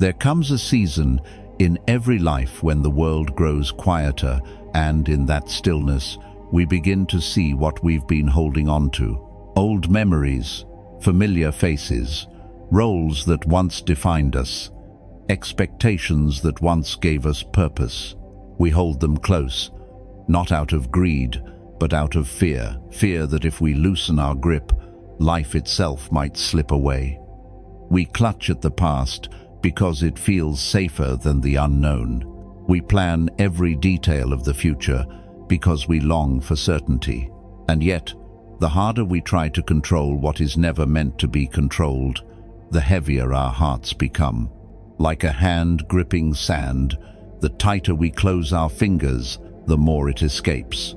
There comes a season in every life when the world grows quieter, and in that stillness, we begin to see what we've been holding on to. Old memories, familiar faces, roles that once defined us, expectations that once gave us purpose. We hold them close, not out of greed, but out of fear. Fear that if we loosen our grip, life itself might slip away. We clutch at the past because it feels safer than the unknown. We plan every detail of the future because we long for certainty. And yet, the harder we try to control what is never meant to be controlled, the heavier our hearts become. Like a hand gripping sand, the tighter we close our fingers, the more it escapes.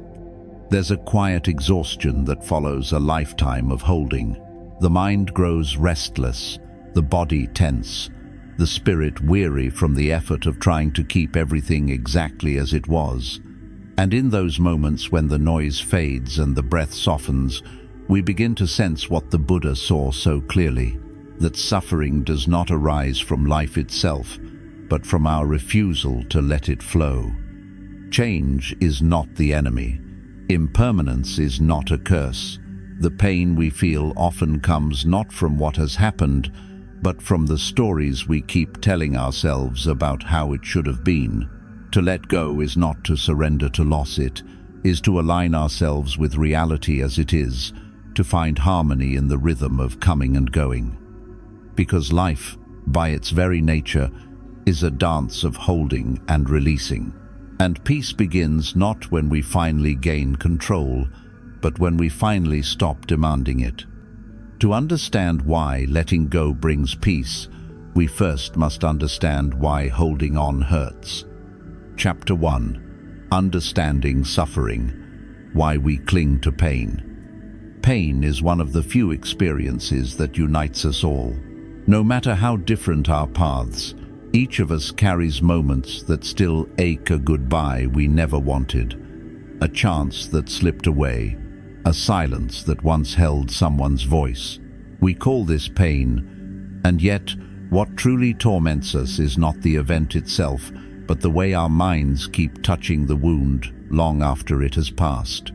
There's a quiet exhaustion that follows a lifetime of holding. The mind grows restless, the body tense, the spirit weary from the effort of trying to keep everything exactly as it was. And in those moments when the noise fades and the breath softens, we begin to sense what the Buddha saw so clearly, that suffering does not arise from life itself, but from our refusal to let it flow. Change is not the enemy. Impermanence is not a curse. The pain we feel often comes not from what has happened, but from the stories we keep telling ourselves about how it should have been. To let go is not to surrender to loss, it is to align ourselves with reality as it is, to find harmony in the rhythm of coming and going. Because life, by its very nature, is a dance of holding and releasing. And peace begins not when we finally gain control, but when we finally stop demanding it. To understand why letting go brings peace, we first must understand why holding on hurts. Chapter 1. Understanding Suffering. Why we cling to pain. Pain is one of the few experiences that unites us all. No matter how different our paths, each of us carries moments that still ache a goodbye we never wanted, a chance that slipped away, a silence that once held someone's voice. We call this pain, and yet what truly torments us is not the event itself, but the way our minds keep touching the wound long after it has passed.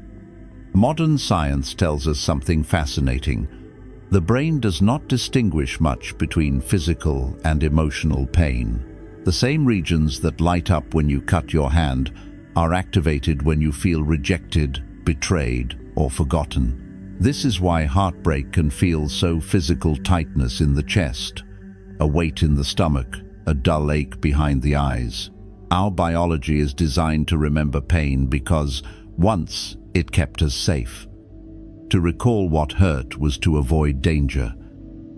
Modern science tells us something fascinating. The brain does not distinguish much between physical and emotional pain. The same regions that light up when you cut your hand are activated when you feel rejected, betrayed, or forgotten. This is why heartbreak can feel so physical: tightness in the chest, a weight in the stomach, a dull ache behind the eyes. Our biology is designed to remember pain because once it kept us safe. To recall what hurt was to avoid danger.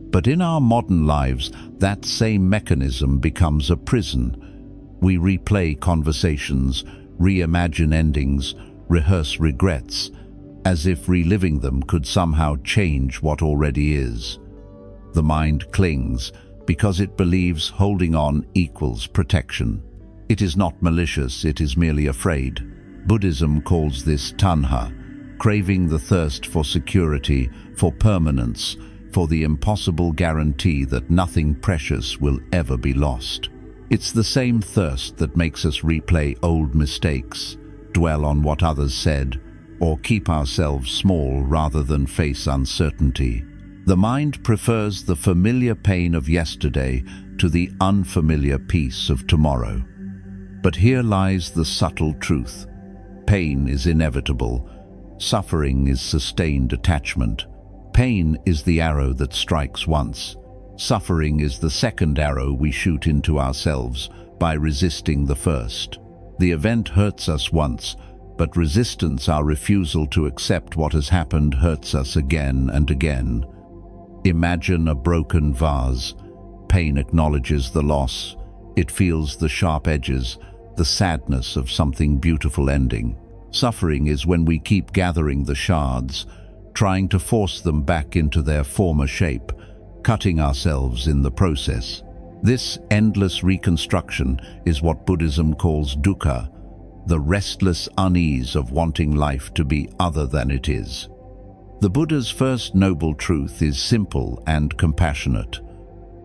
But in our modern lives, that same mechanism becomes a prison. We replay conversations, reimagine endings, rehearse regrets, as if reliving them could somehow change what already is. The mind clings because it believes holding on equals protection. It is not malicious, it is merely afraid. Buddhism calls this tanha, craving, the thirst for security, for permanence, for the impossible guarantee that nothing precious will ever be lost. It's the same thirst that makes us replay old mistakes, dwell on what others said, or keep ourselves small rather than face uncertainty. The mind prefers the familiar pain of yesterday to the unfamiliar peace of tomorrow. But here lies the subtle truth. Pain is inevitable. Suffering is sustained attachment. Pain is the arrow that strikes once. Suffering is the second arrow we shoot into ourselves by resisting the first. The event hurts us once, but resistance, our refusal to accept what has happened, hurts us again and again. Imagine a broken vase. Pain acknowledges the loss. It feels the sharp edges, the sadness of something beautiful ending. Suffering is when we keep gathering the shards, trying to force them back into their former shape, cutting ourselves in the process. This endless reconstruction is what Buddhism calls dukkha, the restless unease of wanting life to be other than it is. The Buddha's first noble truth is simple and compassionate.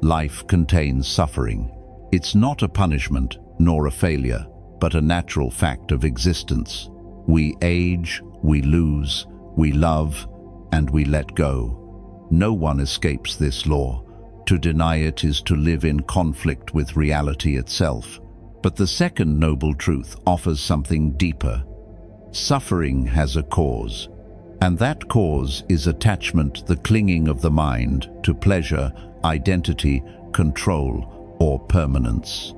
Life contains suffering. It's not a punishment, nor a failure, but a natural fact of existence. We age, we lose, we love, and we let go. No one escapes this law. To deny it is to live in conflict with reality itself. But the second noble truth offers something deeper. Suffering has a cause, and that cause is attachment, the clinging of the mind to pleasure, identity, control, or permanence.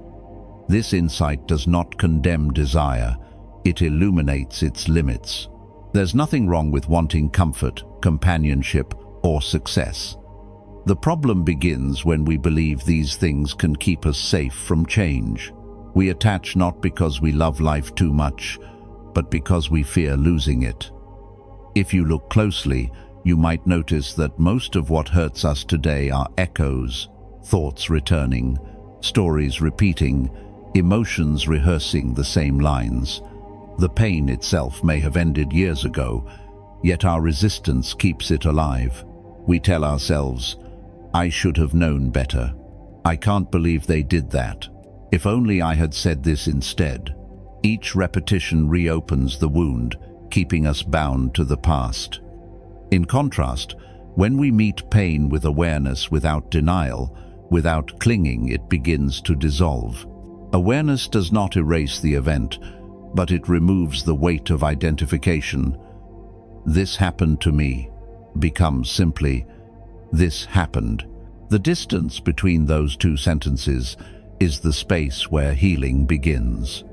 This insight does not condemn desire, it illuminates its limits. There's nothing wrong with wanting comfort, companionship, or success. The problem begins when we believe these things can keep us safe from change. We attach not because we love life too much, but because we fear losing it. If you look closely, you might notice that most of what hurts us today are echoes, thoughts returning, stories repeating, emotions rehearsing the same lines. The pain itself may have ended years ago, yet our resistance keeps it alive. We tell ourselves, "I should have known better. I can't believe they did that. If only I had said this instead." Each repetition reopens the wound, keeping us bound to the past. In contrast, when we meet pain with awareness without denial, without clinging, it begins to dissolve. Awareness does not erase the event, but it removes the weight of identification. "This happened to me" becomes simply, "This happened." The distance between those two sentences is the space where healing begins.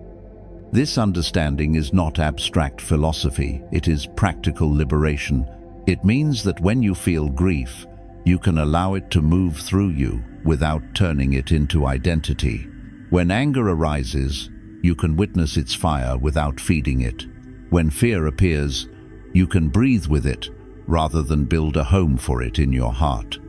This understanding is not abstract philosophy, it is practical liberation. It means that when you feel grief, you can allow it to move through you without turning it into identity. When anger arises, you can witness its fire without feeding it. When fear appears, you can breathe with it rather than build a home for it in your heart.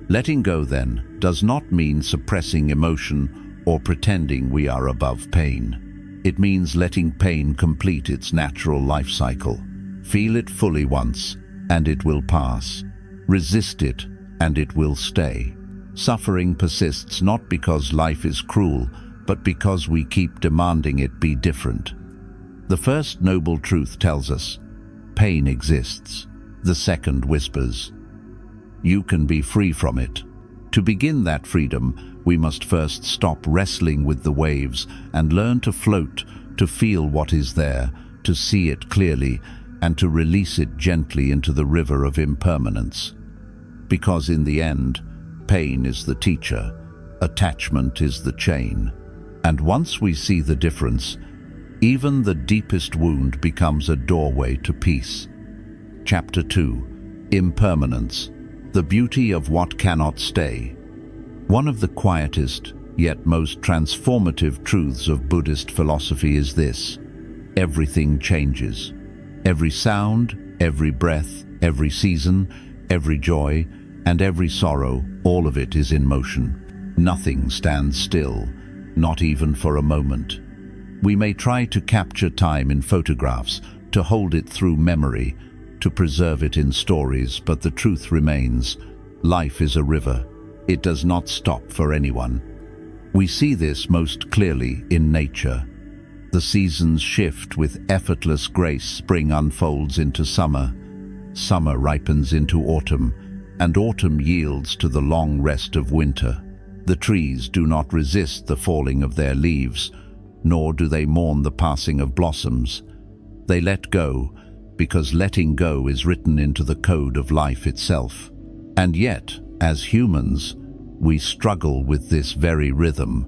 Letting go, then, does not mean suppressing emotion or pretending we are above pain. It means letting pain complete its natural life cycle. Feel it fully once, and it will pass. Resist it, and it will stay. Suffering persists not because life is cruel, but because we keep demanding it be different. The first noble truth tells us, pain exists. The second whispers, you can be free from it. To begin that freedom, we must first stop wrestling with the waves and learn to float, to feel what is there, to see it clearly, and to release it gently into the river of impermanence. Because in the end, pain is the teacher, attachment is the chain. And once we see the difference, even the deepest wound becomes a doorway to peace. Chapter 2. Impermanence, the beauty of what cannot stay. One of the quietest, yet most transformative truths of Buddhist philosophy is this: everything changes. Every sound, every breath, every season, every joy, and every sorrow, all of it is in motion. Nothing stands still, not even for a moment. We may try to capture time in photographs, to hold it through memory, to preserve it in stories, but the truth remains. Life is a river. It does not stop for anyone. We see this most clearly in nature. The seasons shift with effortless grace. Spring unfolds into summer. Summer ripens into autumn, and autumn yields to the long rest of winter. The trees do not resist the falling of their leaves, nor do they mourn the passing of blossoms. They let go, because letting go is written into the code of life itself. And yet, as humans, we struggle with this very rhythm.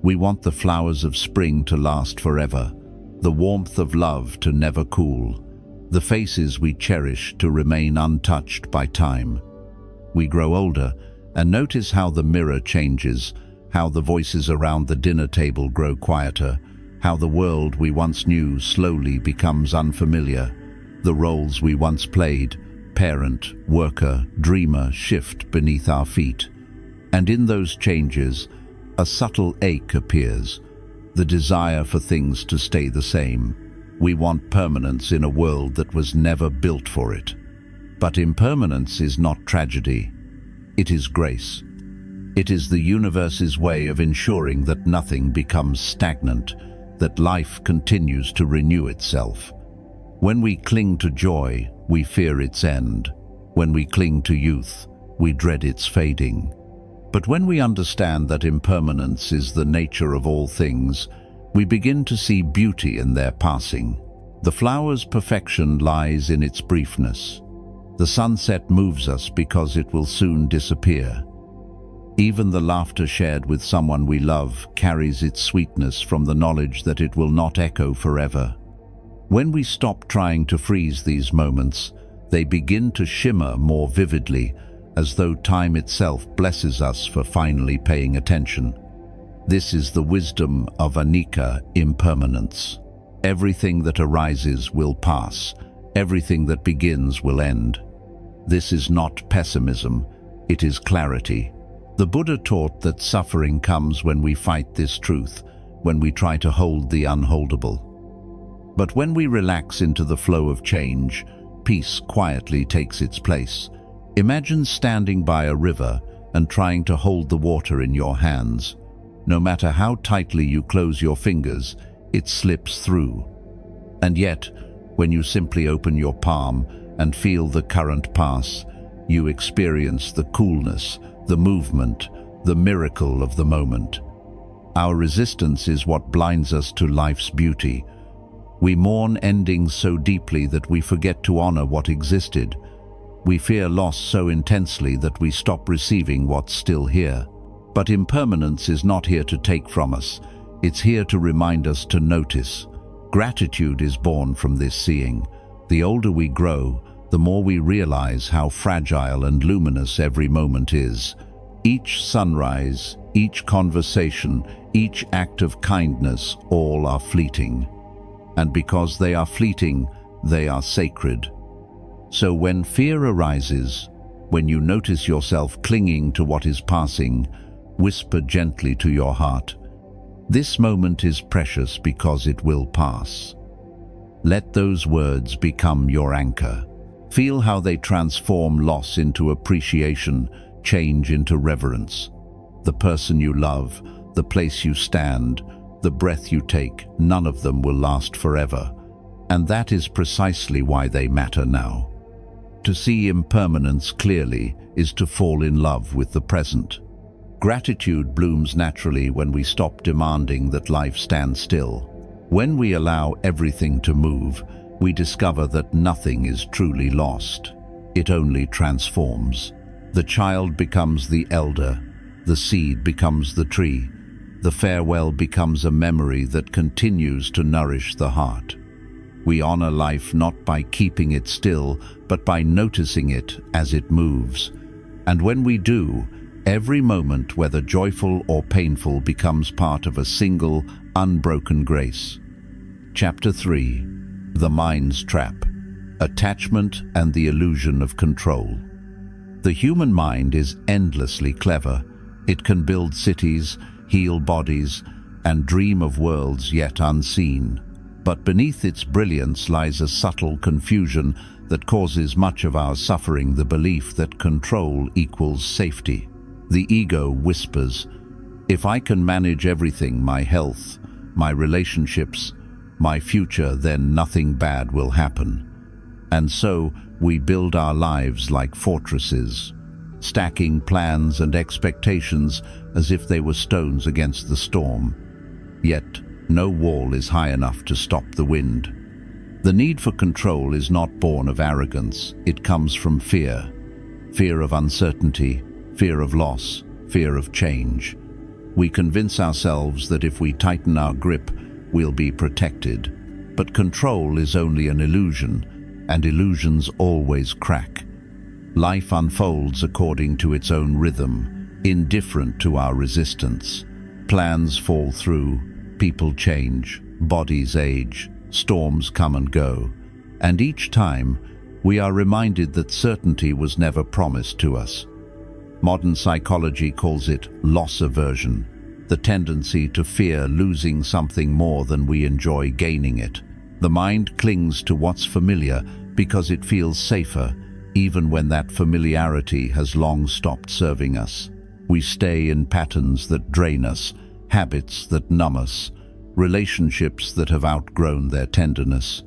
We want the flowers of spring to last forever, the warmth of love to never cool, the faces we cherish to remain untouched by time. We grow older and notice how the mirror changes, how the voices around the dinner table grow quieter, how the world we once knew slowly becomes unfamiliar. The roles we once played, parent, worker, dreamer, shift beneath our feet. And in those changes, a subtle ache appears, the desire for things to stay the same. We want permanence in a world that was never built for it. But impermanence is not tragedy. It is grace. It is the universe's way of ensuring that nothing becomes stagnant, that life continues to renew itself. When we cling to joy, we fear its end. When we cling to youth, we dread its fading. But when we understand that impermanence is the nature of all things, we begin to see beauty in their passing. The flower's perfection lies in its briefness. The sunset moves us because it will soon disappear. Even the laughter shared with someone we love carries its sweetness from the knowledge that it will not echo forever. When we stop trying to freeze these moments, they begin to shimmer more vividly, as though time itself blesses us for finally paying attention. This is the wisdom of anicca, impermanence. Everything that arises will pass. Everything that begins will end. This is not pessimism, it is clarity. The Buddha taught that suffering comes when we fight this truth, when we try to hold the unholdable. But when we relax into the flow of change, peace quietly takes its place. Imagine standing by a river and trying to hold the water in your hands. No matter how tightly you close your fingers, it slips through. And yet, when you simply open your palm and feel the current pass, you experience the coolness, the movement, the miracle of the moment. Our resistance is what blinds us to life's beauty. We mourn endings so deeply that we forget to honor what existed. We fear loss so intensely that we stop receiving what's still here. But impermanence is not here to take from us. It's here to remind us to notice. Gratitude is born from this seeing. The older we grow, the more we realize how fragile and luminous every moment is. Each sunrise, each conversation, each act of kindness, all are fleeting. And because they are fleeting, they are sacred. So when fear arises, when you notice yourself clinging to what is passing, whisper gently to your heart, "This moment is precious because it will pass." Let those words become your anchor. Feel how they transform loss into appreciation, change into reverence. The person you love, the place you stand, the breath you take, none of them will last forever. And that is precisely why they matter now. To see impermanence clearly is to fall in love with the present. Gratitude blooms naturally when we stop demanding that life stand still. When we allow everything to move, we discover that nothing is truly lost. It only transforms. The child becomes the elder, the seed becomes the tree, the farewell becomes a memory that continues to nourish the heart. We honor life not by keeping it still, but by noticing it as it moves. And when we do, every moment, whether joyful or painful, becomes part of a single, unbroken grace. Chapter 3. The Mind's Trap. Attachment and the Illusion of Control. The human mind is endlessly clever. It can build cities, heal bodies, and dream of worlds yet unseen. But beneath its brilliance lies a subtle confusion that causes much of our suffering: the belief that control equals safety. The ego whispers, "If I can manage everything, my health, my relationships, my future, then nothing bad will happen." And so we build our lives like fortresses, stacking plans and expectations as if they were stones against the storm. Yet no wall is high enough to stop the wind. The need for control is not born of arrogance. It comes from fear. Fear of uncertainty, fear of loss, fear of change. We convince ourselves that if we tighten our grip, we'll be protected. But control is only an illusion, and illusions always crack. Life unfolds according to its own rhythm, indifferent to our resistance. Plans fall through, people change, bodies age, storms come and go. And each time, we are reminded that certainty was never promised to us. Modern psychology calls it loss aversion, the tendency to fear losing something more than we enjoy gaining it. The mind clings to what's familiar because it feels safer, even when that familiarity has long stopped serving us. We stay in patterns that drain us, habits that numb us, relationships that have outgrown their tenderness.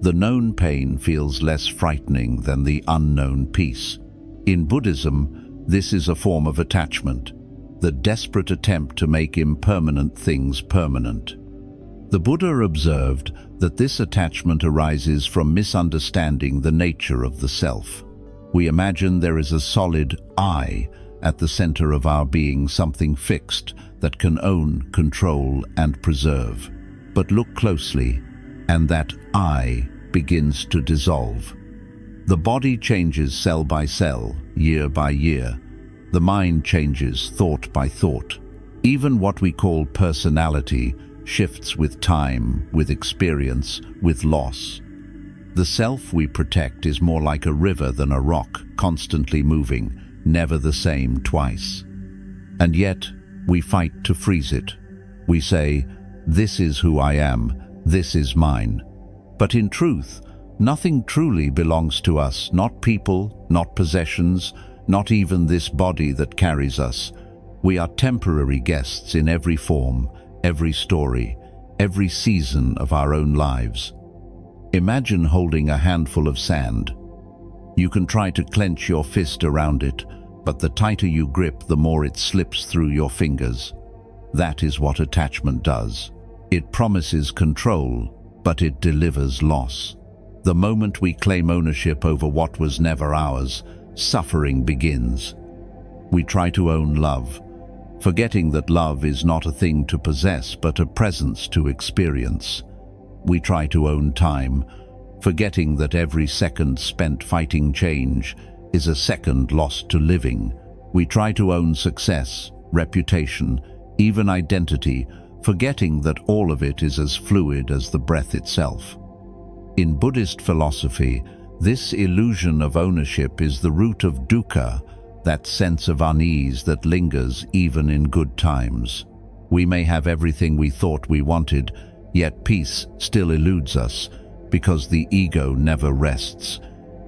The known pain feels less frightening than the unknown peace. In Buddhism, this is a form of attachment, the desperate attempt to make impermanent things permanent. The Buddha observed that this attachment arises from misunderstanding the nature of the self. We imagine there is a solid I at the center of our being, something fixed that can own, control, and preserve. But look closely, and that I begins to dissolve. The body changes cell by cell, year by year. The mind changes thought by thought. Even what we call personality shifts with time, with experience, with loss. The self we protect is more like a river than a rock, constantly moving, never the same twice. And yet, we fight to freeze it. We say, "This is who I am, this is mine." But in truth, nothing truly belongs to us, not people, not possessions, not even this body that carries us. We are temporary guests in every form, every story, every season of our own lives. Imagine holding a handful of sand. You can try to clench your fist around it, but the tighter you grip, the more it slips through your fingers. That is what attachment does. It promises control, but it delivers loss. The moment we claim ownership over what was never ours, suffering begins. We try to own love, forgetting that love is not a thing to possess, but a presence to experience. We try to own time, forgetting that every second spent fighting change is a second lost to living. We try to own success, reputation, even identity, forgetting that all of it is as fluid as the breath itself. In Buddhist philosophy, this illusion of ownership is the root of dukkha, that sense of unease that lingers even in good times. We may have everything we thought we wanted, yet peace still eludes us, because the ego never rests.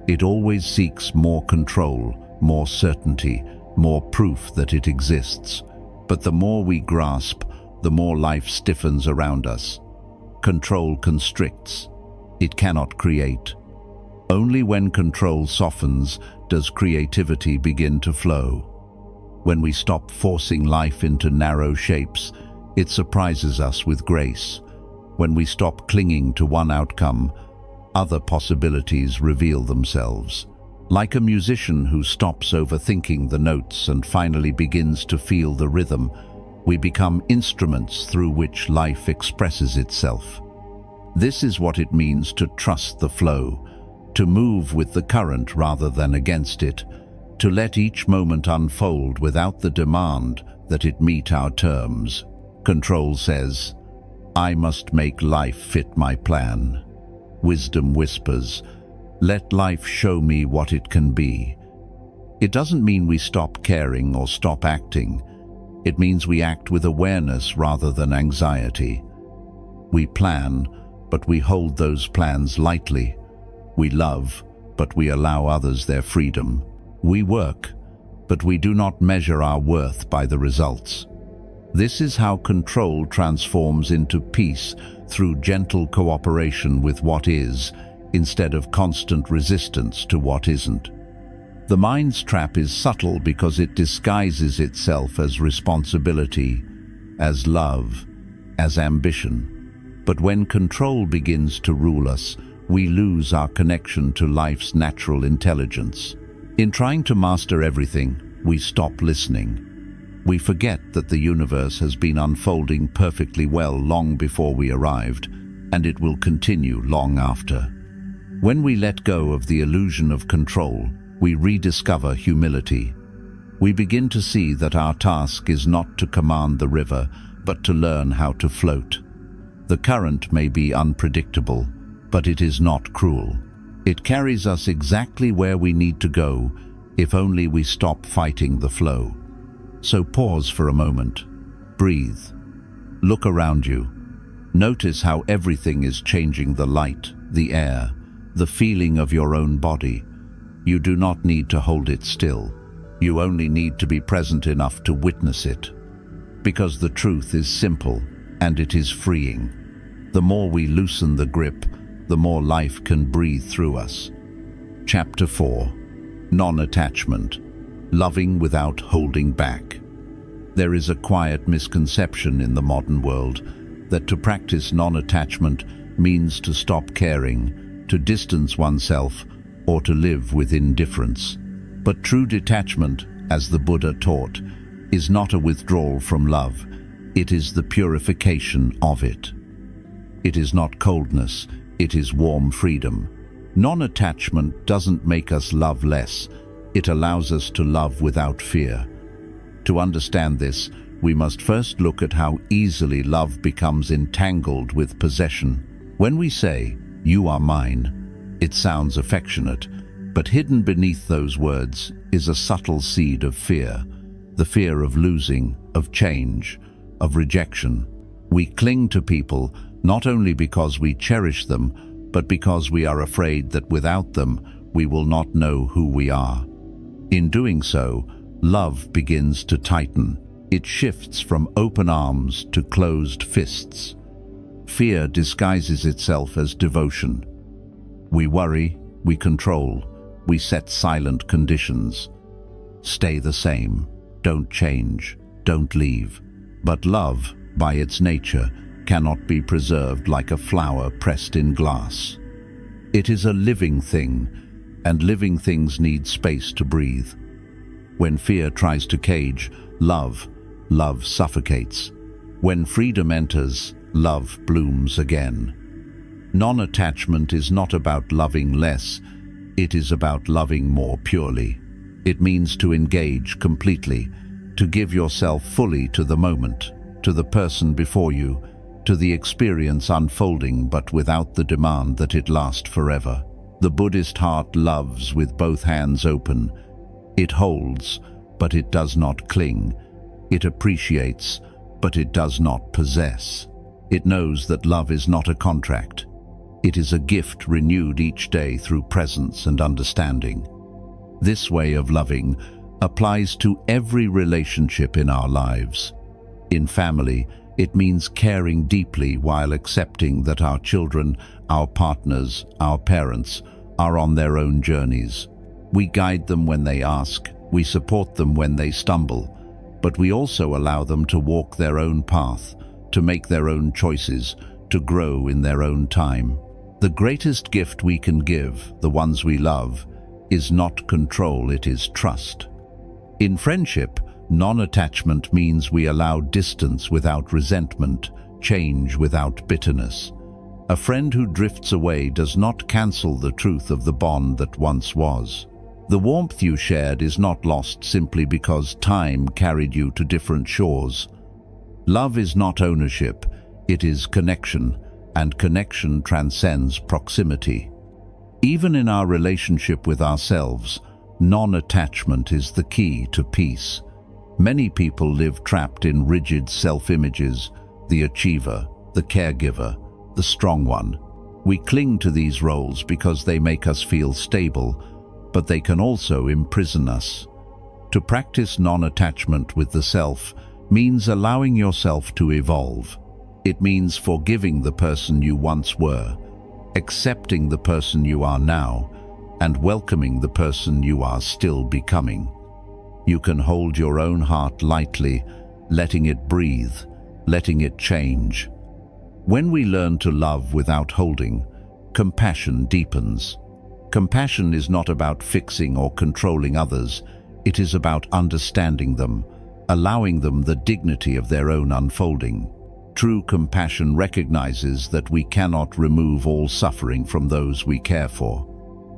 It always seeks more control, more certainty, more proof that it exists. But the more we grasp, the more life stiffens around us. Control constricts. It cannot create. Only when control softens does creativity begin to flow. When we stop forcing life into narrow shapes, it surprises us with grace. When we stop clinging to one outcome, other possibilities reveal themselves. Like a musician who stops overthinking the notes and finally begins to feel the rhythm, we become instruments through which life expresses itself. This is what it means to trust the flow, to move with the current rather than against it, to let each moment unfold without the demand that it meet our terms. Control says, "I must make life fit my plan." Wisdom whispers, "Let life show me what it can be." It doesn't mean we stop caring or stop acting. It means we act with awareness rather than anxiety. We plan, but we hold those plans lightly. We love, but we allow others their freedom. We work, but we do not measure our worth by the results. This is how control transforms into peace, through gentle cooperation with what is, instead of constant resistance to what isn't. The mind's trap is subtle because it disguises itself as responsibility, as love, as ambition. But when control begins to rule us, we lose our connection to life's natural intelligence. In trying to master everything, we stop listening. We forget that the universe has been unfolding perfectly well long before we arrived, and it will continue long after. When we let go of the illusion of control, we rediscover humility. We begin to see that our task is not to command the river, but to learn how to float. The current may be unpredictable, but it is not cruel. It carries us exactly where we need to go, if only we stop fighting the flow. So pause for a moment. Breathe. Look around you. Notice how everything is changing: the light, the air, the feeling of your own body. You do not need to hold it still. You only need to be present enough to witness it. Because the truth is simple, and it is freeing. The more we loosen the grip, the more life can breathe through us. Chapter 4. Non-attachment. Loving without holding back. There is a quiet misconception in the modern world that to practice non-attachment means to stop caring, to distance oneself, or to live with indifference. But true detachment, as the Buddha taught, is not a withdrawal from love. It is the purification of it. It is not coldness, it is warm freedom. Non-attachment doesn't make us love less, it allows us to love without fear. To understand this, we must first look at how easily love becomes entangled with possession. When we say, "You are mine," it sounds affectionate, but hidden beneath those words is a subtle seed of fear. The fear of losing, of change, of rejection. We cling to people not only because we cherish them, but because we are afraid that without them, we will not know who we are. In doing so, love begins to tighten. It shifts from open arms to closed fists. Fear disguises itself as devotion. We worry, we control, we set silent conditions. Stay the same, don't change, don't leave. But love, by its nature, cannot be preserved like a flower pressed in glass. It is a living thing, and living things need space to breathe. When fear tries to cage, love suffocates. When freedom enters, love blooms again. Non-attachment is not about loving less, it is about loving more purely. It means to engage completely, to give yourself fully to the moment, to the person before you, to the experience unfolding, but without the demand that it last forever. The Buddhist heart loves with both hands open. It holds, but it does not cling. It appreciates, but it does not possess. It knows that love is not a contract. It is a gift renewed each day through presence and understanding. This way of loving applies to every relationship in our lives. In family, it means caring deeply while accepting that our children, our partners, our parents are on their own journeys. We guide them when they ask, we support them when they stumble, but we also allow them to walk their own path, to make their own choices, to grow in their own time. The greatest gift we can give, the ones we love, is not control, it is trust. In friendship, non-attachment means we allow distance without resentment, change without bitterness. A friend who drifts away does not cancel the truth of the bond that once was. The warmth you shared is not lost simply because time carried you to different shores. Love is not ownership, it is connection, and connection transcends proximity. Even in our relationship with ourselves, non-attachment is the key to peace. Many people live trapped in rigid self-images, the achiever, the caregiver, the strong one. We cling to these roles because they make us feel stable, but they can also imprison us. To practice non-attachment with the self means allowing yourself to evolve. It means forgiving the person you once were, accepting the person you are now, and welcoming the person you are still becoming. You can hold your own heart lightly, letting it breathe, letting it change. When we learn to love without holding, compassion deepens. Compassion is not about fixing or controlling others, it is about understanding them, allowing them the dignity of their own unfolding. True compassion recognizes that we cannot remove all suffering from those we care for,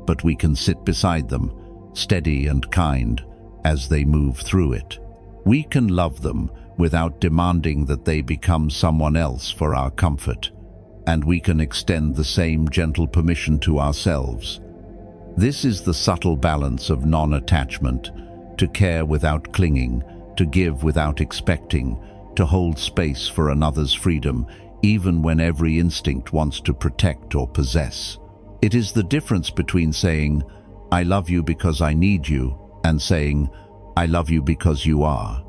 but we can sit beside them, steady and kind, as they move through it. We can love them without demanding that they become someone else for our comfort, and we can extend the same gentle permission to ourselves. This is the subtle balance of non-attachment, to care without clinging, to give without expecting, to hold space for another's freedom, even when every instinct wants to protect or possess. It is the difference between saying, "I love you because I need you," and saying, I love you because you are.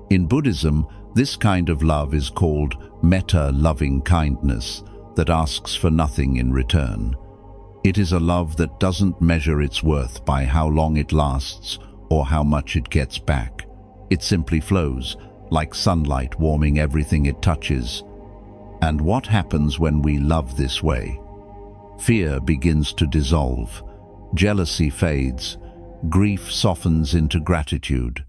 In Buddhism, this kind of love is called metta loving kindness that asks for nothing in return. It is a love that doesn't measure its worth by how long it lasts or how much it gets back. It simply flows, like sunlight warming everything it touches. And what happens when we love this way? Fear begins to dissolve, jealousy fades, grief softens into gratitude.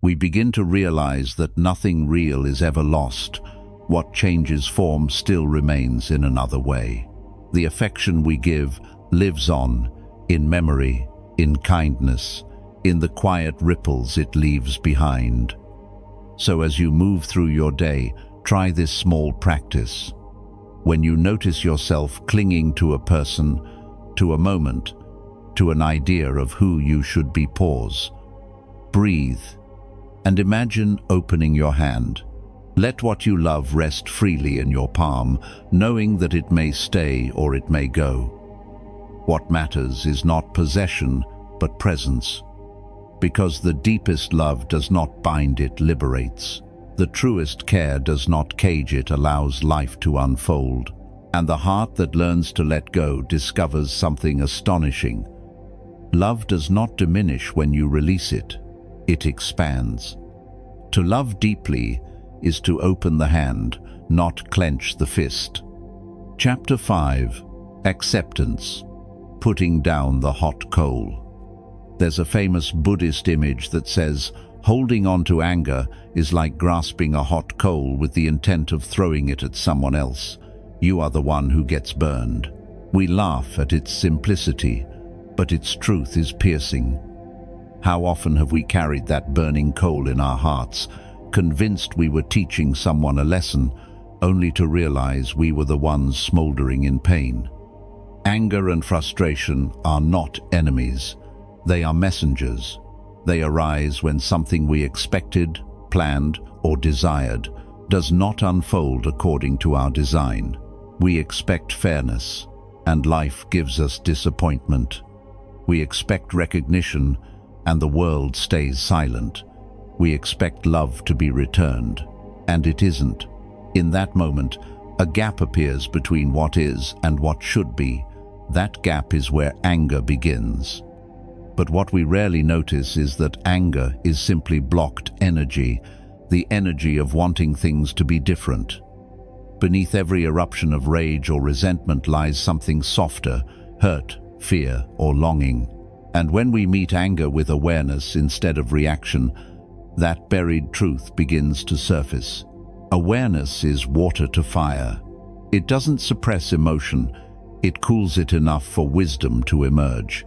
We begin to realize that nothing real is ever lost. What changes form still remains in another way. The affection we give lives on, in memory, in kindness, in the quiet ripples it leaves behind. So as you move through your day, try this small practice. When you notice yourself clinging to a person, to a moment, to an idea of who you should be, pause, breathe, and imagine opening your hand. Let what you love rest freely in your palm, knowing that it may stay or it may go. What matters is not possession, but presence. Because the deepest love does not bind, it liberates. The truest care does not cage, it allows life to unfold. And the heart that learns to let go discovers something astonishing. Love does not diminish when you release it. It expands. To love deeply is to open the hand, not clench the fist. Chapter 5. Acceptance. Putting down the hot coal. There's a famous Buddhist image that says, holding on to anger is like grasping a hot coal with the intent of throwing it at someone else. You are the one who gets burned. We laugh at its simplicity, but its truth is piercing. How often have we carried that burning coal in our hearts, convinced we were teaching someone a lesson, only to realize we were the ones smoldering in pain? Anger and frustration are not enemies. They are messengers. They arise when something we expected, planned, or desired does not unfold according to our design. We expect fairness, and life gives us disappointment. We expect recognition, and the world stays silent. We expect love to be returned, and it isn't. In that moment, a gap appears between what is and what should be. That gap is where anger begins. But what we rarely notice is that anger is simply blocked energy, the energy of wanting things to be different. Beneath every eruption of rage or resentment lies something softer, hurt, fear, or longing. And when we meet anger with awareness instead of reaction, that buried truth begins to surface. Awareness is water to fire. It doesn't suppress emotion, it cools it enough for wisdom to emerge.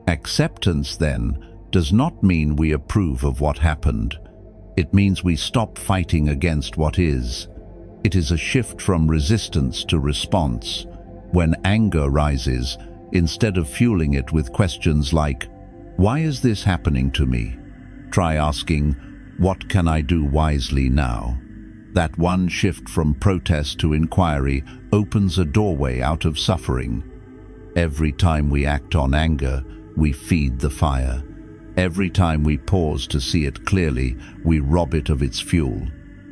Acceptance, then, does not mean we approve of what happened. It means we stop fighting against what is. It is a shift from resistance to response. When anger rises, instead of fueling it with questions like, "Why is this happening to me?" try asking, "What can I do wisely now?" That one shift from protest to inquiry opens a doorway out of suffering. Every time we act on anger, we feed the fire. Every time we pause to see it clearly, we rob it of its fuel.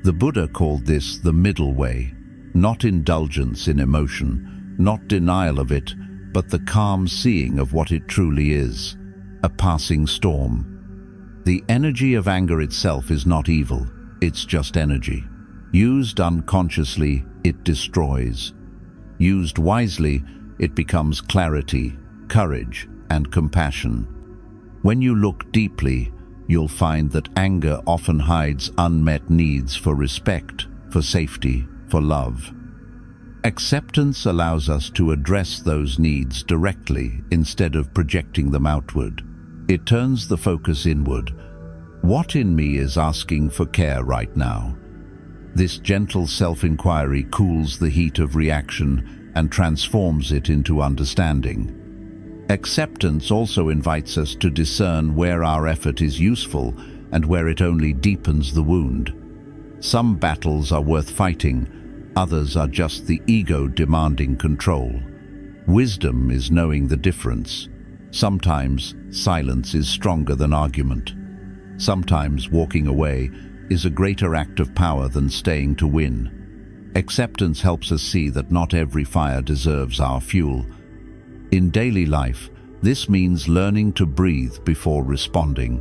The Buddha called this the middle way, not indulgence in emotion, not denial of it, but the calm seeing of what it truly is, a passing storm. The energy of anger itself is not evil, it's just energy. Used unconsciously, it destroys. Used wisely, it becomes clarity, courage, and compassion. When you look deeply, you'll find that anger often hides unmet needs for respect, for safety, for love. Acceptance allows us to address those needs directly instead of projecting them outward. It turns the focus inward. What in me is asking for care right now? This gentle self-inquiry cools the heat of reaction and transforms it into understanding. Acceptance also invites us to discern where our effort is useful and where it only deepens the wound. Some battles are worth fighting, others are just the ego demanding control. Wisdom is knowing the difference. Sometimes silence is stronger than argument. Sometimes walking away is a greater act of power than staying to win. Acceptance helps us see that not every fire deserves our fuel. In daily life, this means learning to breathe before responding.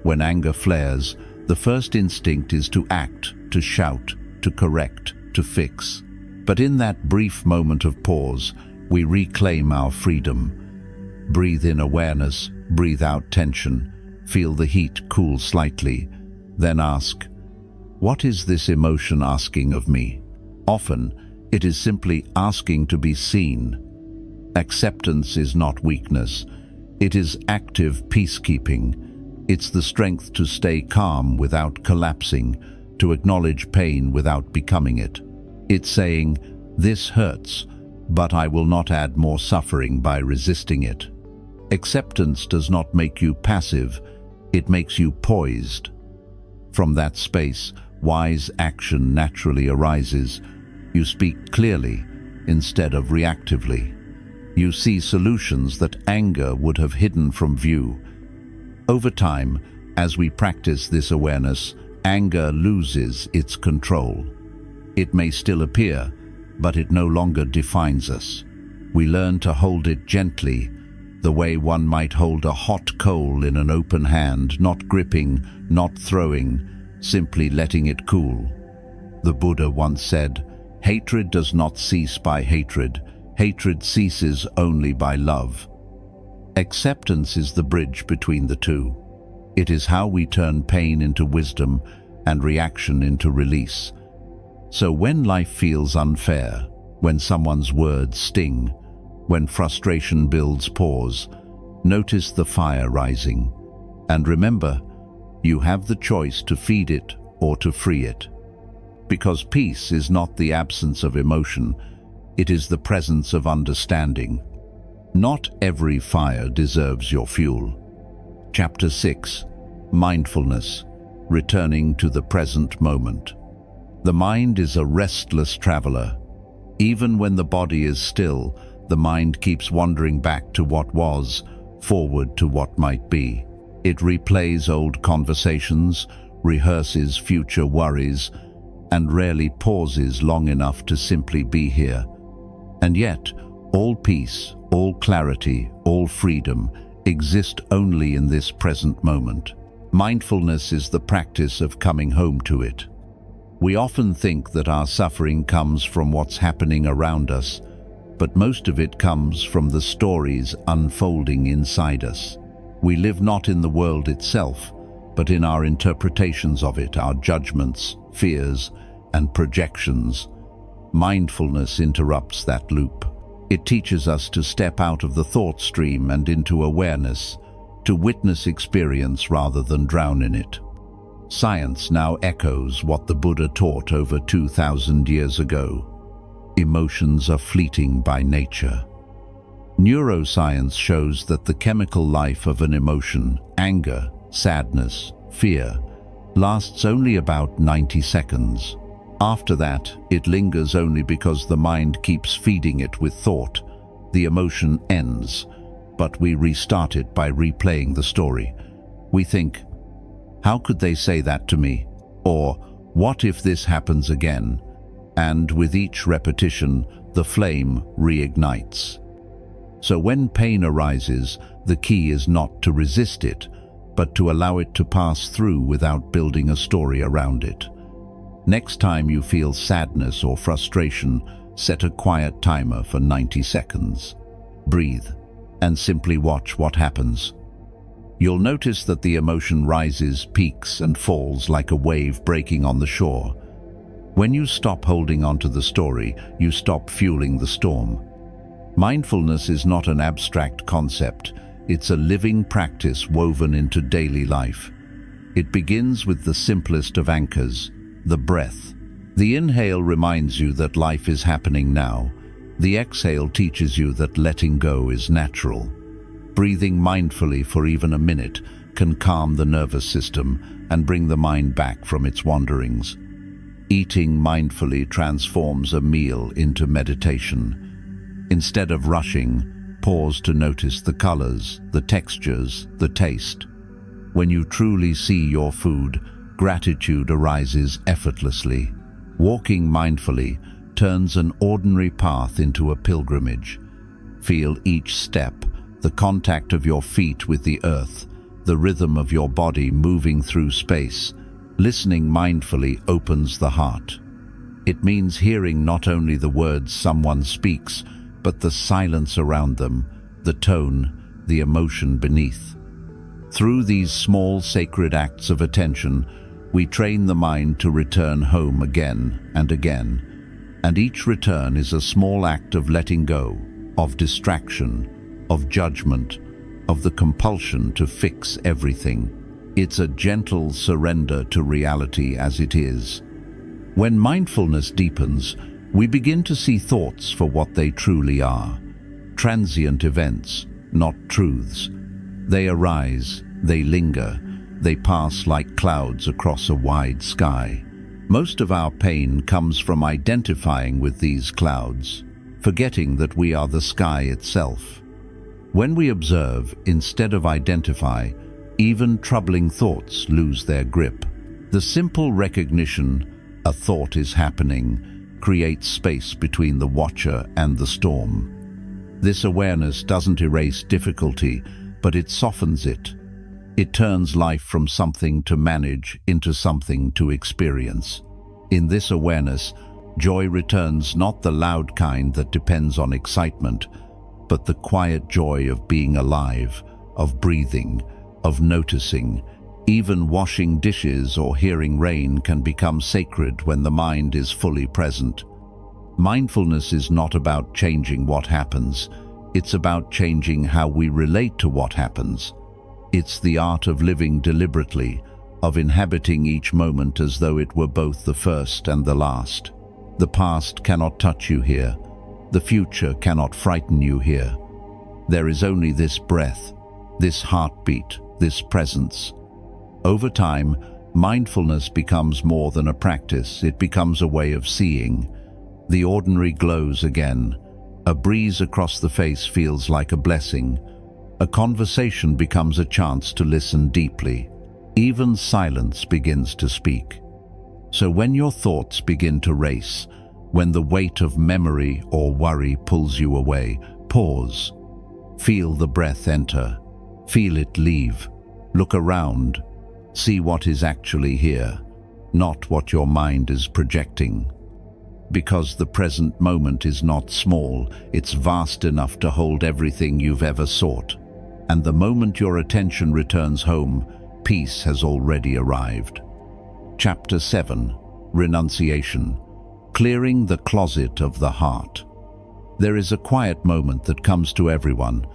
When anger flares, the first instinct is to act, to shout, to correct, to fix. But in that brief moment of pause, we reclaim our freedom. Breathe in awareness, breathe out tension, feel the heat cool slightly, then ask, what is this emotion asking of me? Often, it is simply asking to be seen. Acceptance is not weakness. It is active peacekeeping. It's the strength to stay calm without collapsing, to acknowledge pain without becoming it. It's saying, this hurts, but I will not add more suffering by resisting it. Acceptance does not make you passive, it makes you poised. From that space, wise action naturally arises. You speak clearly instead of reactively. You see solutions that anger would have hidden from view. Over time, as we practice this awareness, anger loses its control. It may still appear, but it no longer defines us. We learn to hold it gently, the way one might hold a hot coal in an open hand, not gripping, not throwing, simply letting it cool. The Buddha once said, hatred does not cease by hatred. Hatred ceases only by love. Acceptance is the bridge between the two. It is how we turn pain into wisdom and reaction into release. So when life feels unfair, when someone's words sting, when frustration builds pause, notice the fire rising. And remember, you have the choice to feed it or to free it. Because peace is not the absence of emotion, it is the presence of understanding. Not every fire deserves your fuel. Chapter 6. Mindfulness. Returning to the present moment. The mind is a restless traveler. Even when the body is still, the mind keeps wandering back to what was, forward to what might be. It replays old conversations, rehearses future worries, and rarely pauses long enough to simply be here. And yet, all peace, all clarity, all freedom exist only in this present moment. Mindfulness is the practice of coming home to it. We often think that our suffering comes from what's happening around us, but most of it comes from the stories unfolding inside us. We live not in the world itself, but in our interpretations of it, our judgments, fears, and projections. Mindfulness interrupts that loop. It teaches us to step out of the thought stream and into awareness, to witness experience rather than drown in it. Science now echoes what the Buddha taught over 2,000 years ago. Emotions are fleeting by nature. Neuroscience shows that the chemical life of an emotion, anger, sadness, fear, lasts only about 90 seconds. After that, it lingers only because the mind keeps feeding it with thought. The emotion ends, but we restart it by replaying the story. We think, how could they say that to me? Or, what if this happens again? And with each repetition, the flame reignites. So when pain arises, the key is not to resist it, but to allow it to pass through without building a story around it. Next time you feel sadness or frustration, set a quiet timer for 90 seconds. Breathe, and simply watch what happens. You'll notice that the emotion rises, peaks, and falls like a wave breaking on the shore. When you stop holding on to the story, you stop fueling the storm. Mindfulness is not an abstract concept. It's a living practice woven into daily life. It begins with the simplest of anchors, the breath. The inhale reminds you that life is happening now. The exhale teaches you that letting go is natural. Breathing mindfully for even a minute can calm the nervous system and bring the mind back from its wanderings. Eating mindfully transforms a meal into meditation. Instead of rushing, pause to notice the colors, the textures, the taste. When you truly see your food, gratitude arises effortlessly. Walking mindfully turns an ordinary path into a pilgrimage. Feel each step, the contact of your feet with the earth, the rhythm of your body moving through space. Listening mindfully opens the heart. It means hearing not only the words someone speaks, but the silence around them, the tone, the emotion beneath. Through these small sacred acts of attention, we train the mind to return home again and again. And each return is a small act of letting go, of distraction, of judgment, of the compulsion to fix everything. It's a gentle surrender to reality as it is. When mindfulness deepens, we begin to see thoughts for what they truly are. Transient events, not truths. They arise, they linger, they pass like clouds across a wide sky. Most of our pain comes from identifying with these clouds, forgetting that we are the sky itself. When we observe instead of identify, even troubling thoughts lose their grip. The simple recognition a thought is happening creates space between the watcher and the storm. This awareness doesn't erase difficulty, but it softens it. It turns life from something to manage into something to experience. In this awareness, joy returns, not the loud kind that depends on excitement, but the quiet joy of being alive, of breathing, of noticing. Even washing dishes or hearing rain can become sacred when the mind is fully present. Mindfulness is not about changing what happens. It's about changing how we relate to what happens. It's the art of living deliberately, of inhabiting each moment as though it were both the first and the last. The past cannot touch you here. The future cannot frighten you here. There is only this breath, this heartbeat, this presence. Over time, mindfulness becomes more than a practice. It becomes a way of seeing. The ordinary glows again. A breeze across the face feels like a blessing. A conversation becomes a chance to listen deeply. Even silence begins to speak. So when your thoughts begin to race, when the weight of memory or worry pulls you away, pause. Feel the breath enter. Feel it leave. Look around. See what is actually here, not what your mind is projecting. Because the present moment is not small, it's vast enough to hold everything you've ever sought. And the moment your attention returns home, peace has already arrived. Chapter 7. Renunciation. Clearing the closet of the heart. There is a quiet moment that comes to everyone,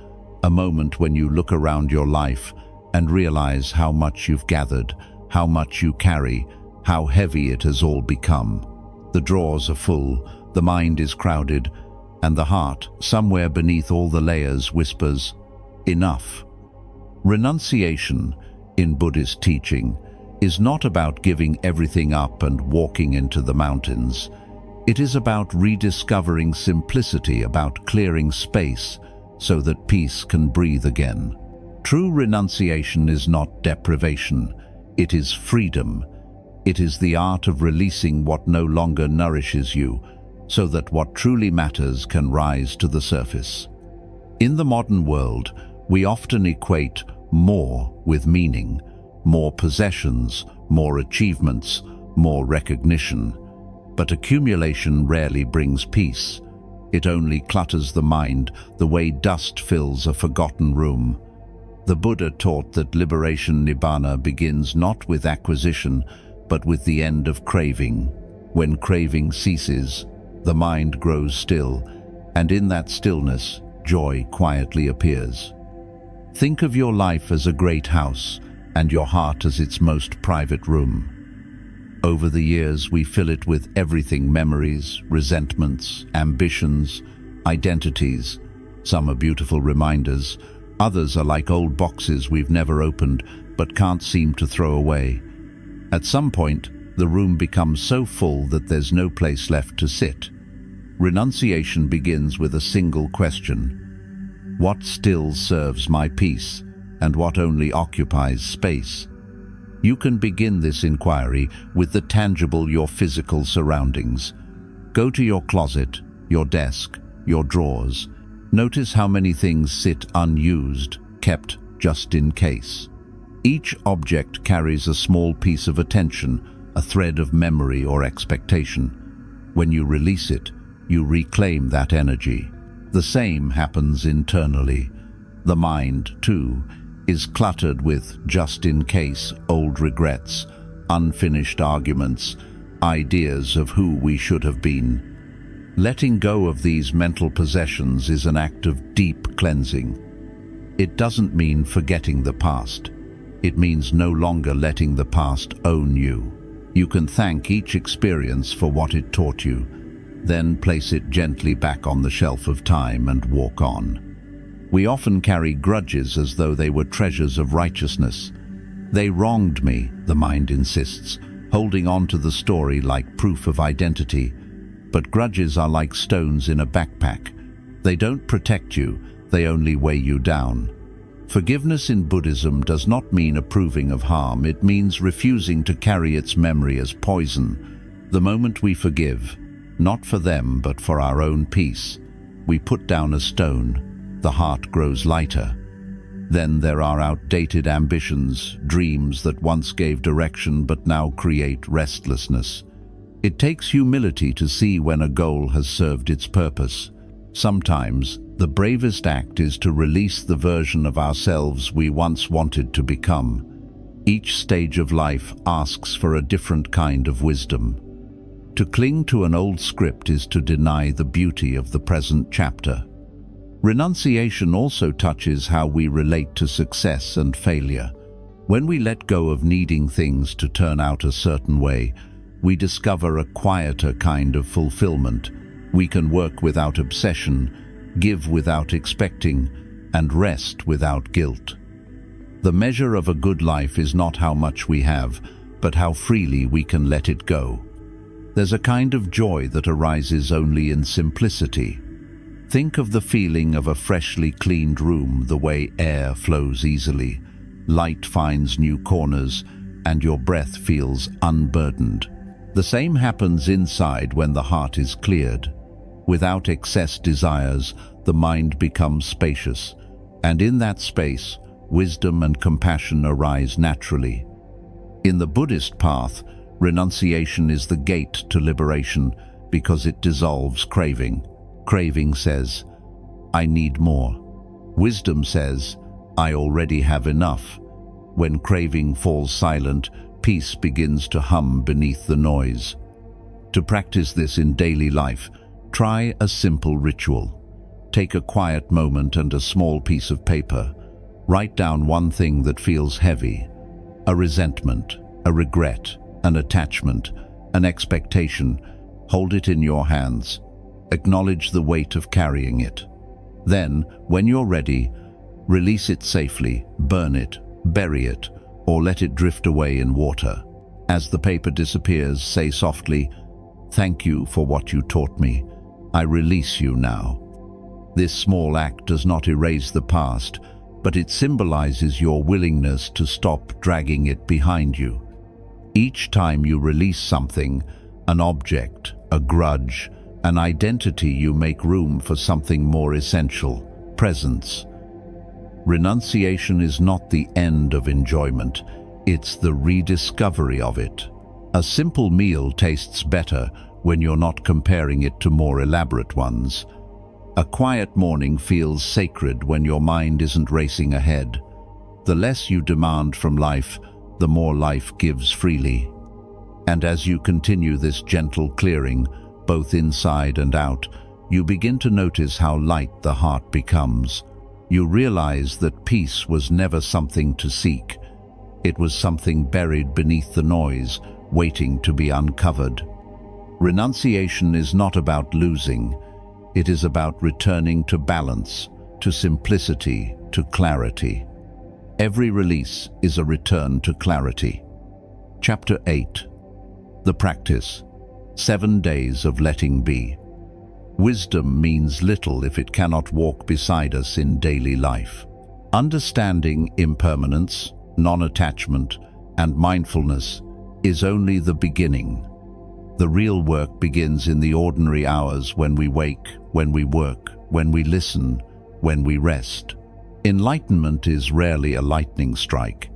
a moment when you look around your life and realize how much you've gathered, how much you carry, how heavy it has all become. The drawers are full, the mind is crowded, and the heart, somewhere beneath all the layers, whispers, "Enough." Renunciation, in Buddhist teaching, is not about giving everything up and walking into the mountains. It is about rediscovering simplicity, about clearing space so that peace can breathe again. True renunciation is not deprivation, it is freedom. It is the art of releasing what no longer nourishes you, so that what truly matters can rise to the surface. In the modern world, we often equate more with meaning, more possessions, more achievements, more recognition. But accumulation rarely brings peace. It only clutters the mind the way dust fills a forgotten room. The Buddha taught that liberation nibbana begins not with acquisition, but with the end of craving. When craving ceases, the mind grows still, and in that stillness, joy quietly appears. Think of your life as a great house, and your heart as its most private room. Over the years, we fill it with everything: memories, resentments, ambitions, identities. Some are beautiful reminders. Others are like old boxes we've never opened but can't seem to throw away. At some point, the room becomes so full that there's no place left to sit. Renunciation begins with a single question: what still serves my peace? and what only occupies space. You can begin this inquiry with the tangible, your physical surroundings. Go to your closet, your desk, your drawers. Notice how many things sit unused, kept just in case. Each object carries a small piece of attention, a thread of memory or expectation. When you release it, you reclaim that energy. The same happens internally. The mind, too, is cluttered with just-in-case old regrets, unfinished arguments, ideas of who we should have been. Letting go of these mental possessions is an act of deep cleansing. It doesn't mean forgetting the past. It means no longer letting the past own you. You can thank each experience for what it taught you, then place it gently back on the shelf of time and walk on. We often carry grudges as though they were treasures of righteousness. They wronged me, the mind insists, holding on to the story like proof of identity. But grudges are like stones in a backpack. They don't protect you, they only weigh you down. Forgiveness in Buddhism does not mean approving of harm, it means refusing to carry its memory as poison. The moment we forgive, not for them but for our own peace, we put down a stone. The heart grows lighter. Then there are outdated ambitions, dreams that once gave direction but now create restlessness. It takes humility to see when a goal has served its purpose. Sometimes, the bravest act is to release the version of ourselves we once wanted to become. Each stage of life asks for a different kind of wisdom. To cling to an old script is to deny the beauty of the present chapter. Renunciation also touches how we relate to success and failure. When we let go of needing things to turn out a certain way, we discover a quieter kind of fulfillment. We can work without obsession, give without expecting, and rest without guilt. The measure of a good life is not how much we have, but how freely we can let it go. There's a kind of joy that arises only in simplicity. Think of the feeling of a freshly cleaned room, the way air flows easily, light finds new corners, and your breath feels unburdened. The same happens inside when the heart is cleared. Without excess desires, the mind becomes spacious, and in that space, wisdom and compassion arise naturally. In the Buddhist path, renunciation is the gate to liberation because it dissolves craving. Craving says, I need more. Wisdom says, I already have enough. When craving falls silent, peace begins to hum beneath the noise. To practice this in daily life, try a simple ritual. Take a quiet moment and a small piece of paper. Write down one thing that feels heavy. A resentment, a regret, an attachment, an expectation. Hold it in your hands. Acknowledge the weight of carrying it. Then, when you're ready, release it safely, burn it, bury it, or let it drift away in water. As the paper disappears, say softly, "Thank you for what you taught me. I release you now." This small act does not erase the past, but it symbolizes your willingness to stop dragging it behind you. Each time you release something, an object, a grudge, an identity, you make room for something more essential, presence. Renunciation is not the end of enjoyment, it's the rediscovery of it. A simple meal tastes better when you're not comparing it to more elaborate ones. A quiet morning feels sacred when your mind isn't racing ahead. The less you demand from life, the more life gives freely. And as you continue this gentle clearing, both inside and out, you begin to notice how light the heart becomes. You realize that peace was never something to seek. It was something buried beneath the noise, waiting to be uncovered. Renunciation is not about losing. It is about returning to balance, to simplicity, to clarity. Every release is a return to clarity. Chapter 8. The Practice. 7 Days of Letting Be. Wisdom means little if it cannot walk beside us in daily life. Understanding impermanence, non-attachment, and mindfulness is only the beginning. The real work begins in the ordinary hours when we wake, when we work, when we listen, when we rest. Enlightenment is rarely a lightning strike.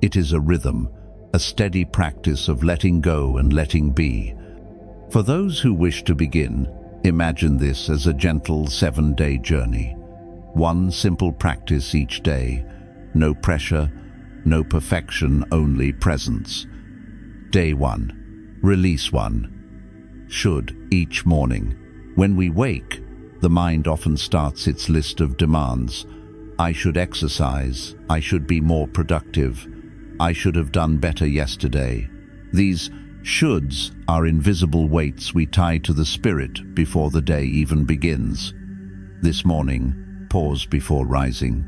It is a rhythm, a steady practice of letting go and letting be. For those who wish to begin, imagine this as a gentle 7-day journey. One simple practice each day, no pressure, no perfection, only presence. Day 1. Release 1. Should each morning. When we wake, the mind often starts its list of demands. I should exercise, I should be more productive, I should have done better yesterday. These shoulds are invisible weights we tie to the spirit before the day even begins. This morning, pause before rising.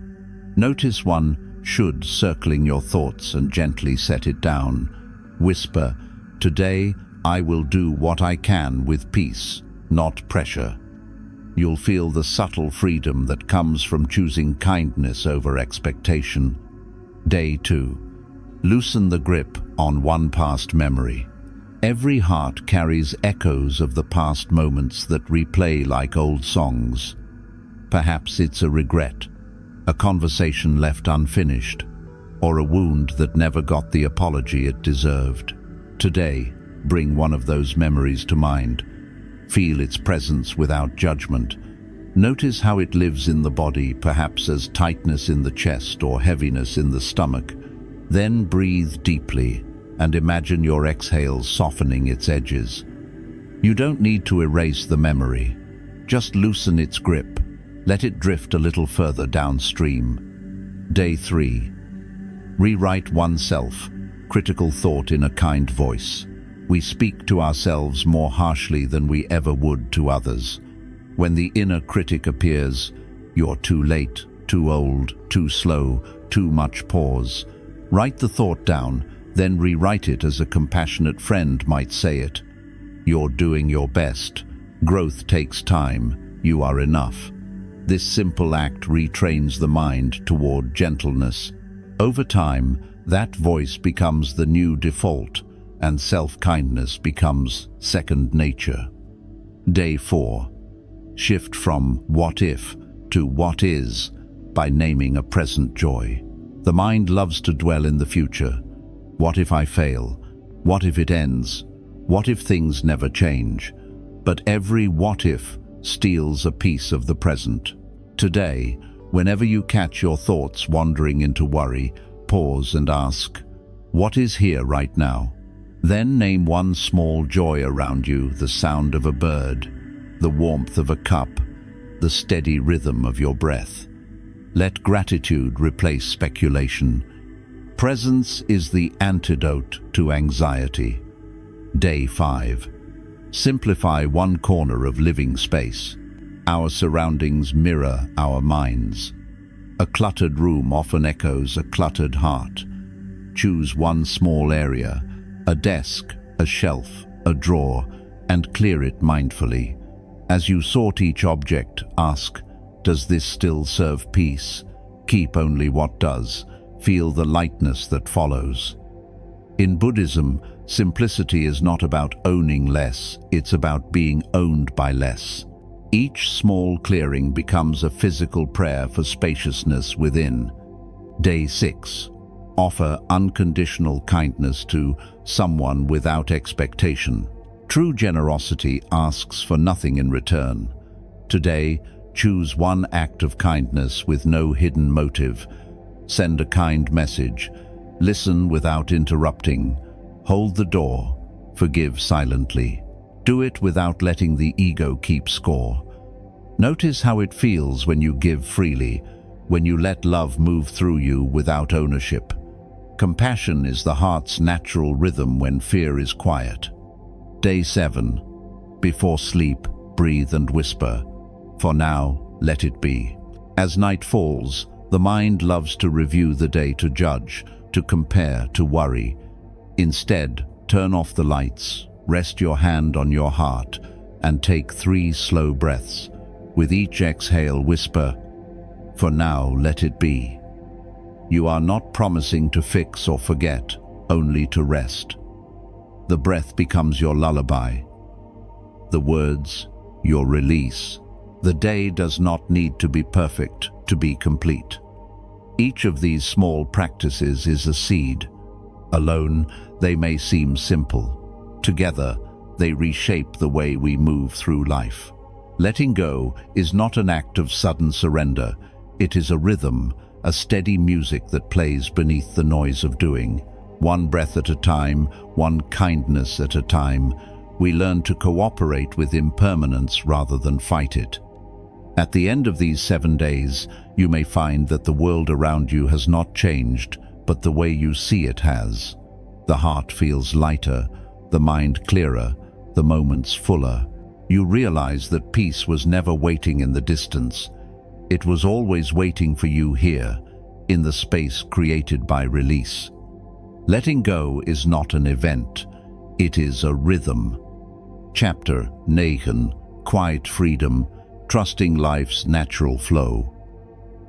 Notice one should circling your thoughts and gently set it down. Whisper, today I will do what I can with peace, not pressure. You'll feel the subtle freedom that comes from choosing kindness over expectation. Day 2. Loosen the grip on one past memory. Every heart carries echoes of the past moments that replay like old songs. Perhaps it's a regret, a conversation left unfinished, or a wound that never got the apology it deserved. Today, bring one of those memories to mind. Feel its presence without judgment. Notice how it lives in the body, perhaps as tightness in the chest or heaviness in the stomach. Then breathe deeply and imagine your exhale softening its edges. You don't need to erase the memory. Just loosen its grip. Let it drift a little further downstream. Day 3. Rewrite oneself. Critical thought in a kind voice. We speak to ourselves more harshly than we ever would to others. When the inner critic appears, you're too late, too old, too slow, too much pause. Write the thought down, then rewrite it as a compassionate friend might say it. You're doing your best. Growth takes time. You are enough. This simple act retrains the mind toward gentleness. Over time, that voice becomes the new default, and self-kindness becomes second nature. Day 4. Shift from what if to what is by naming a present joy. The mind loves to dwell in the future. What if I fail? What if it ends? What if things never change? But every what if steals a piece of the present. Today, whenever you catch your thoughts wandering into worry, pause and ask, what is here right now? Then name one small joy around you, the sound of a bird, the warmth of a cup, the steady rhythm of your breath. Let gratitude replace speculation. Presence is the antidote to anxiety. Day 5. Simplify one corner of living space. Our surroundings mirror our minds. A cluttered room often echoes a cluttered heart. Choose one small area, a desk, a shelf, a drawer, and clear it mindfully. As you sort each object, ask, does this still serve peace? Keep only what does. Feel the lightness that follows. In Buddhism, simplicity is not about owning less, it's about being owned by less. Each small clearing becomes a physical prayer for spaciousness within. Day 6. Offer unconditional kindness to someone without expectation. True generosity asks for nothing in return. Today, choose one act of kindness with no hidden motive. Send a kind message. Listen without interrupting. Hold the door. Forgive silently. Do it without letting the ego keep score. Notice how it feels when you give freely, when you let love move through you without ownership. Compassion is the heart's natural rhythm when fear is quiet. Day 7. Before sleep, breathe and whisper, for now, let it be. As night falls, the mind loves to review the day, to judge, to compare, to worry. Instead, turn off the lights, rest your hand on your heart, and take 3 slow breaths. With each exhale, whisper, for now, let it be. You are not promising to fix or forget, only to rest. The breath becomes your lullaby. The words, your release. The day does not need to be perfect to be complete. Each of these small practices is a seed. Alone, they may seem simple. Together, they reshape the way we move through life. Letting go is not an act of sudden surrender. It is a rhythm, a steady music that plays beneath the noise of doing. One breath at a time, one kindness at a time, we learn to cooperate with impermanence rather than fight it. At the end of these 7 days, you may find that the world around you has not changed, but the way you see it has. The heart feels lighter, the mind clearer, the moments fuller. You realize that peace was never waiting in the distance. It was always waiting for you here, in the space created by release. Letting go is not an event, it is a rhythm. Chapter 9: Quiet Freedom, Trusting Life's Natural Flow.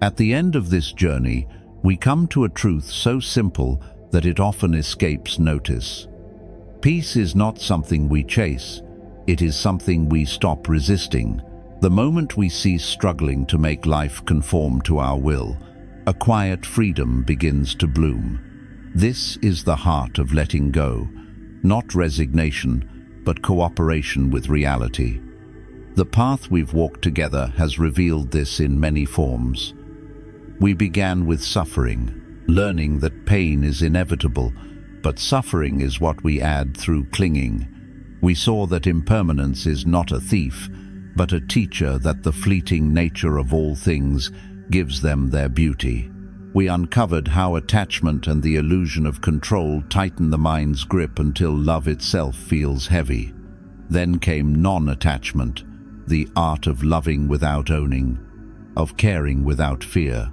At the end of this journey, we come to a truth so simple that it often escapes notice. Peace is not something we chase, it is something we stop resisting. The moment we cease struggling to make life conform to our will, a quiet freedom begins to bloom. This is the heart of letting go, not resignation, but cooperation with reality. The path we've walked together has revealed this in many forms. We began with suffering, learning that pain is inevitable, but suffering is what we add through clinging. We saw that impermanence is not a thief, but a teacher, that the fleeting nature of all things gives them their beauty. We uncovered how attachment and the illusion of control tighten the mind's grip until love itself feels heavy. Then came non-attachment, the art of loving without owning, of caring without fear.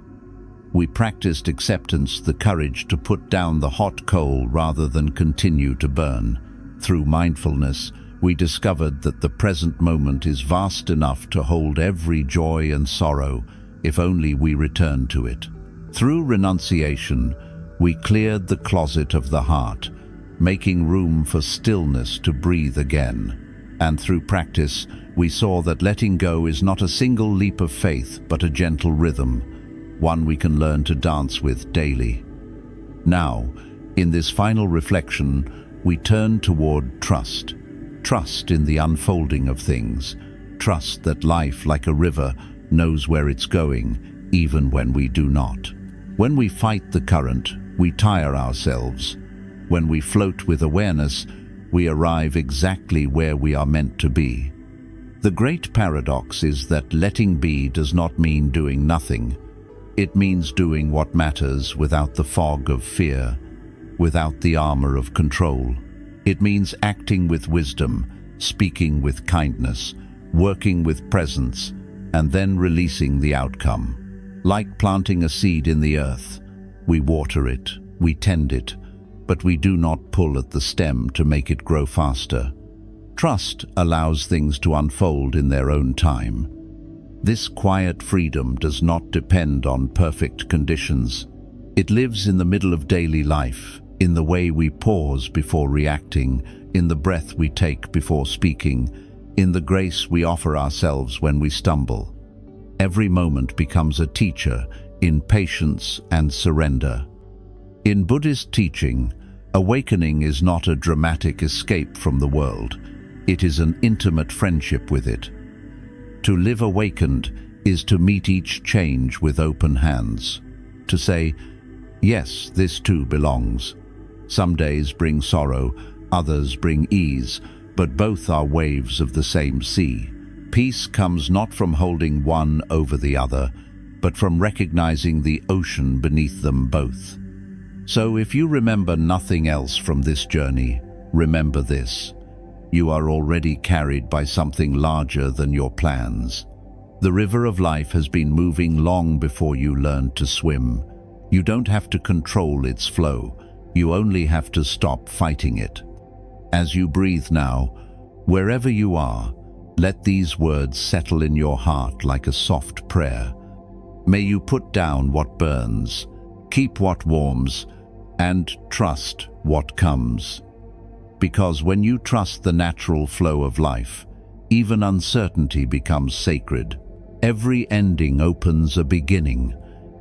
We practiced acceptance, the courage to put down the hot coal rather than continue to burn. Through mindfulness, we discovered that the present moment is vast enough to hold every joy and sorrow, if only we return to it. Through renunciation, we cleared the closet of the heart, making room for stillness to breathe again. And through practice, we saw that letting go is not a single leap of faith, but a gentle rhythm, one we can learn to dance with daily. Now, in this final reflection, we turn toward trust. Trust in the unfolding of things. Trust that life, like a river, knows where it's going, even when we do not. When we fight the current, we tire ourselves. When we float with awareness, we arrive exactly where we are meant to be. The great paradox is that letting be does not mean doing nothing. It means doing what matters without the fog of fear, without the armor of control. It means acting with wisdom, speaking with kindness, working with presence, and then releasing the outcome. Like planting a seed in the earth, we water it, we tend it, but we do not pull at the stem to make it grow faster. Trust allows things to unfold in their own time. This quiet freedom does not depend on perfect conditions. It lives in the middle of daily life, in the way we pause before reacting, in the breath we take before speaking, in the grace we offer ourselves when we stumble. Every moment becomes a teacher in patience and surrender. In Buddhist teaching, awakening is not a dramatic escape from the world. It is an intimate friendship with it. To live awakened is to meet each change with open hands. To say, yes, this too belongs. Some days bring sorrow, others bring ease, but both are waves of the same sea. Peace comes not from holding one over the other, but from recognizing the ocean beneath them both. So if you remember nothing else from this journey, remember this. You are already carried by something larger than your plans. The river of life has been moving long before you learned to swim. You don't have to control its flow. You only have to stop fighting it. As you breathe now, wherever you are, let these words settle in your heart like a soft prayer. May you put down what burns, Keep what warms and trust what comes. Because when you trust the natural flow of life, even uncertainty becomes sacred. Every ending opens a beginning,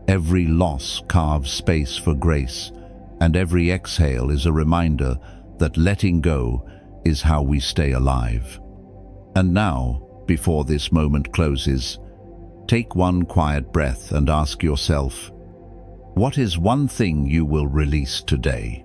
every loss carves space for grace, and every exhale is a reminder that letting go is how we stay alive. And now, before this moment closes, take one quiet breath and ask yourself, what is one thing you will release today?